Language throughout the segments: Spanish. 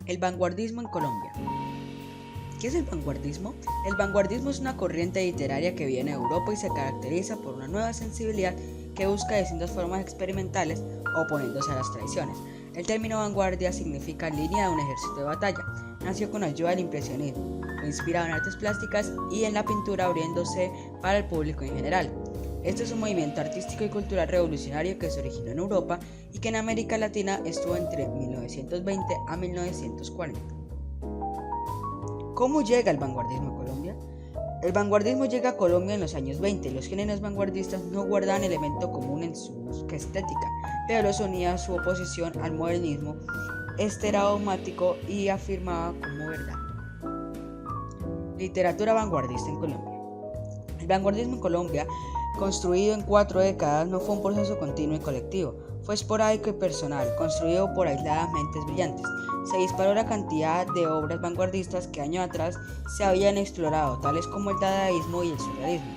El vanguardismo en Colombia. ¿Qué es el vanguardismo? El vanguardismo es una corriente literaria que viene de Europa y se caracteriza por una nueva sensibilidad que busca distintas formas experimentales oponiéndose a las tradiciones. El término vanguardia significa línea de un ejército de batalla. Nació con ayuda del impresionismo, fue inspirado en artes plásticas y en la pintura abriéndose para el público en general. Este es un movimiento artístico y cultural revolucionario que se originó en Europa y que en América Latina estuvo entre 1920 a 1940. ¿Cómo llega el vanguardismo a Colombia? El vanguardismo llega a Colombia en los años 20. Los géneros vanguardistas no guardaban elemento común en su estética, pero los unía a su oposición al modernismo. Este era dogmático y afirmaba como verdad. Literatura vanguardista en Colombia. El vanguardismo en Colombia, construido en 4 décadas, no fue un proceso continuo y colectivo, fue esporádico y personal, construido por aisladas mentes brillantes. Se disparó la cantidad de obras vanguardistas que años atrás se habían explorado, tales como el dadaísmo y el surrealismo.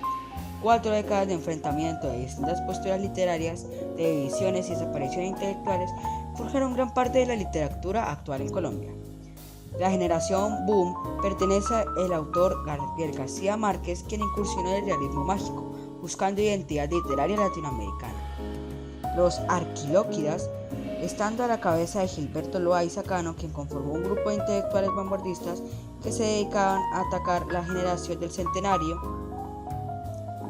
4 décadas de enfrentamiento de distintas posturas literarias, de divisiones y desapariciones intelectuales forjaron gran parte de la literatura actual en Colombia. La generación Boom pertenece al autor Gabriel García Márquez, quien incursionó en el realismo mágico, buscando identidad literaria latinoamericana. Los Arquilóquidas, estando a la cabeza de Gilberto Loaiza Cano, quien conformó un grupo de intelectuales vanguardistas que se dedicaban a atacar la generación del centenario,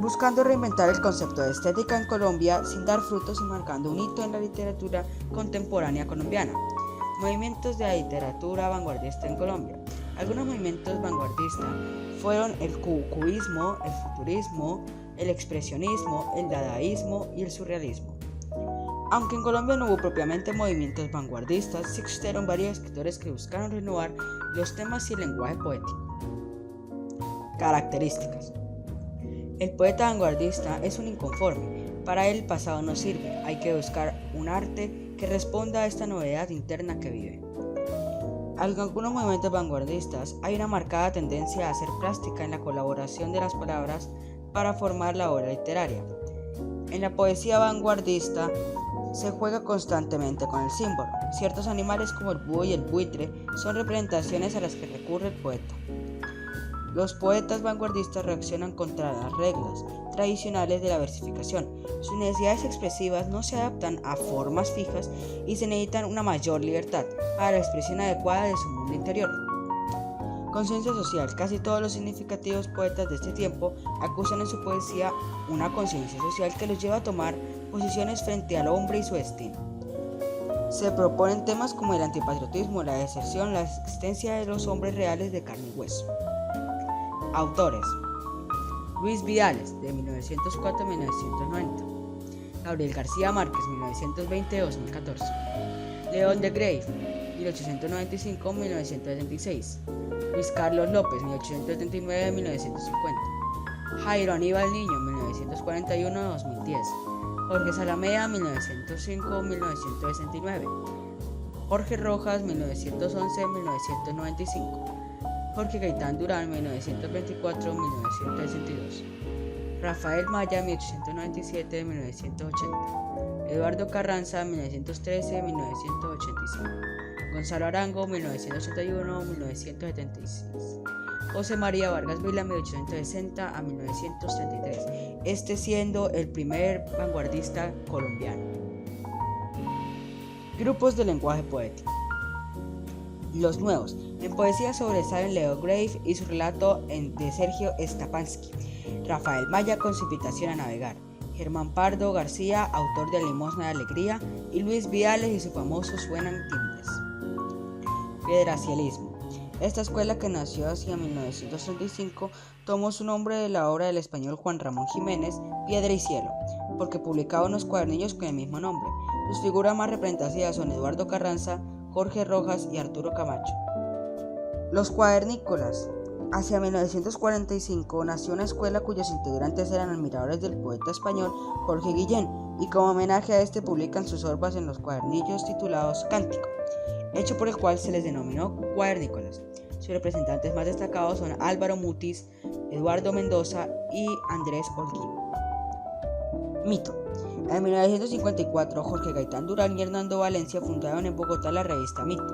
buscando reinventar el concepto de estética en Colombia sin dar frutos y marcando un hito en la literatura contemporánea colombiana. Movimientos de la literatura vanguardista en Colombia. Algunos movimientos vanguardistas fueron el cubismo, el futurismo, el expresionismo, el dadaísmo y el surrealismo. Aunque en Colombia no hubo propiamente movimientos vanguardistas, sí existieron varios escritores que buscaron renovar los temas y el lenguaje poético. Características. El poeta vanguardista es un inconforme. Para él el pasado no sirve, hay que buscar un arte que responda a esta novedad interna que vive. En algunos movimientos vanguardistas hay una marcada tendencia a hacer plástica en la colaboración de las palabras para formar la obra literaria. En la poesía vanguardista se juega constantemente con el símbolo. Ciertos animales como el búho y el buitre son representaciones a las que recurre el poeta. Los poetas vanguardistas reaccionan contra las reglas tradicionales de la versificación. Sus necesidades expresivas no se adaptan a formas fijas y se necesitan una mayor libertad para la expresión adecuada de su mundo interior. Conciencia social. Casi todos los significativos poetas de este tiempo acusan en su poesía una conciencia social que los lleva a tomar posiciones frente al hombre y su destino. Se proponen temas como el antipatriotismo, la deserción, la existencia de los hombres reales de carne y hueso. Autores: Luis Vidales, de 1904 a 1990, Gabriel García Márquez, 1920-2014, León de Grave, 1895-1976, Luis Carlos López, 1879-1950, Jairo Aníbal Niño, 1941-2010, Jorge Salamea, 1905-1969, Jorge Rojas, 1911-1995, Jorge Gaitán Durán, 1924-1962, Rafael Maya, 1897-1980, Eduardo Carranza, 1913-1985, Gonzalo Arango, 1981-1976, José María Vargas Vila, 1860 a 1933, este siendo el primer vanguardista colombiano. Grupos de lenguaje poético. Los nuevos. En poesía sobresalen Leo Grave y su relato de Sergio Stapansky, Rafael Maya con su invitación a navegar, Germán Pardo García, autor de Limosna de Alegría, y Luis Vidales y su famoso Suenan timbres. Piedracialismo. Esta escuela, que nació hacia 1935, tomó su nombre de la obra del español Juan Ramón Jiménez, Piedra y Cielo, porque publicaba unos cuadernillos con el mismo nombre. Sus figuras más representativas son Eduardo Carranza, Jorge Rojas y Arturo Camacho. Los cuadernícolas. Hacia 1945 nació una escuela cuyos integrantes eran admiradores del poeta español Jorge Guillén, y como homenaje a este publican sus obras en los cuadernillos titulados Cántico, hecho por el cual se les denominó cuadernícolas. Sus representantes más destacados son Álvaro Mutis, Eduardo Mendoza y Andrés Holguín. Mito. En 1954, Jorge Gaitán Durán y Hernando Valencia fundaron en Bogotá la revista Mito.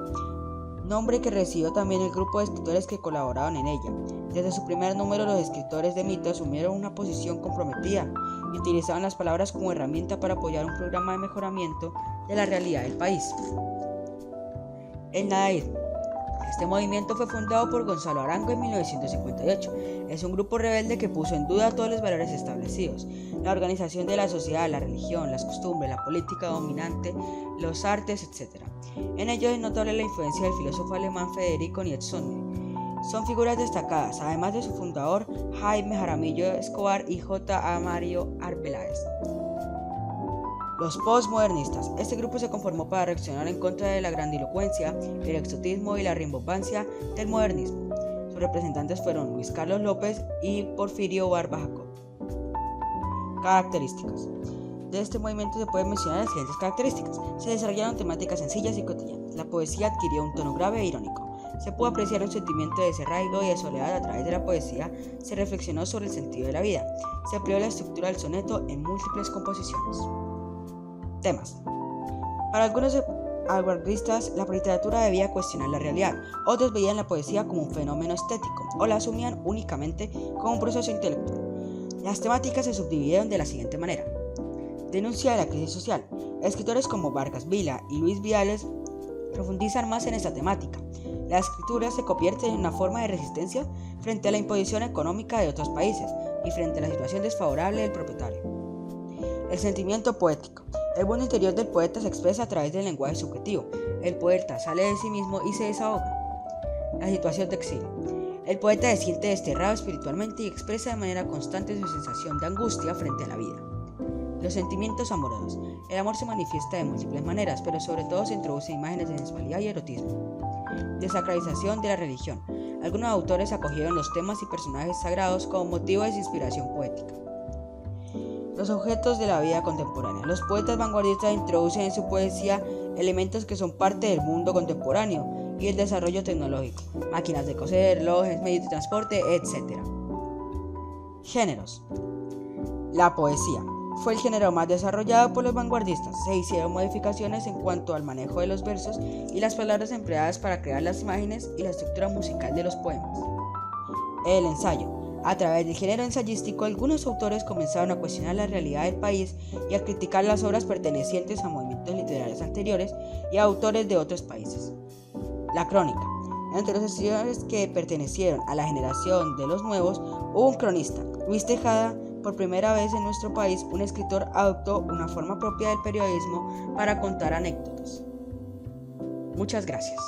nombre que recibió también el grupo de escritores que colaboraron en ella. Desde su primer número, los escritores de mito asumieron una posición comprometida y utilizaban las palabras como herramienta para apoyar un programa de mejoramiento de la realidad del país. El nadaísmo. Este movimiento fue fundado por Gonzalo Arango en 1958. Es un grupo rebelde que puso en duda todos los valores establecidos, la organización de la sociedad, la religión, las costumbres, la política dominante, los artes, etc. En ello es notable la influencia del filósofo alemán Federico Nietzsche. Son figuras destacadas, además de su fundador Jaime Jaramillo Escobar y J. A. Mario Arbeláez. Los postmodernistas. Este grupo se conformó para reaccionar en contra de la grandilocuencia, el exotismo y la rimbombancia del modernismo. Sus representantes fueron Luis Carlos López y Porfirio Barba Jacob. Características. De este movimiento se pueden mencionar las siguientes características. Se desarrollaron temáticas sencillas y cotidianas. La poesía adquirió un tono grave e irónico. Se pudo apreciar un sentimiento de desarraigo y de soledad a través de la poesía. Se reflexionó sobre el sentido de la vida. Se empleó la estructura del soneto en múltiples composiciones. Temas. Para algunos vanguardistas, la literatura debía cuestionar la realidad. Otros veían la poesía como un fenómeno estético o la asumían únicamente como un proceso intelectual. Las temáticas se subdividieron de la siguiente manera. Denuncia de la crisis social. Escritores como Vargas Vila y Luis Viales profundizan más en esta temática. La escritura se convierte en una forma de resistencia frente a la imposición económica de otros países y frente a la situación desfavorable del propietario. El sentimiento poético. El mundo interior del poeta se expresa a través del lenguaje subjetivo. El poeta sale de sí mismo y se desahoga. La situación de exilio. El poeta se siente desterrado espiritualmente y expresa de manera constante su sensación de angustia frente a la vida. Los sentimientos amorosos. El amor se manifiesta de múltiples maneras, pero sobre todo se introducen imágenes de sensualidad y erotismo. Desacralización de la religión. Algunos autores acogieron los temas y personajes sagrados como motivo de su inspiración poética. Los objetos de la vida contemporánea. Los poetas vanguardistas introducen en su poesía elementos que son parte del mundo contemporáneo y el desarrollo tecnológico, máquinas de coser, relojes, medios de transporte, etc. Géneros. La poesía fue el género más desarrollado por los vanguardistas. Se hicieron modificaciones en cuanto al manejo de los versos y las palabras empleadas para crear las imágenes y la estructura musical de los poemas. El ensayo. A través del género ensayístico, algunos autores comenzaron a cuestionar la realidad del país y a criticar las obras pertenecientes a movimientos literarios anteriores y a autores de otros países. La crónica. Entre los escritores que pertenecieron a la generación de los nuevos, hubo un cronista, Luis Tejada. Por primera vez en nuestro país, un escritor adoptó una forma propia del periodismo para contar anécdotas. Muchas gracias.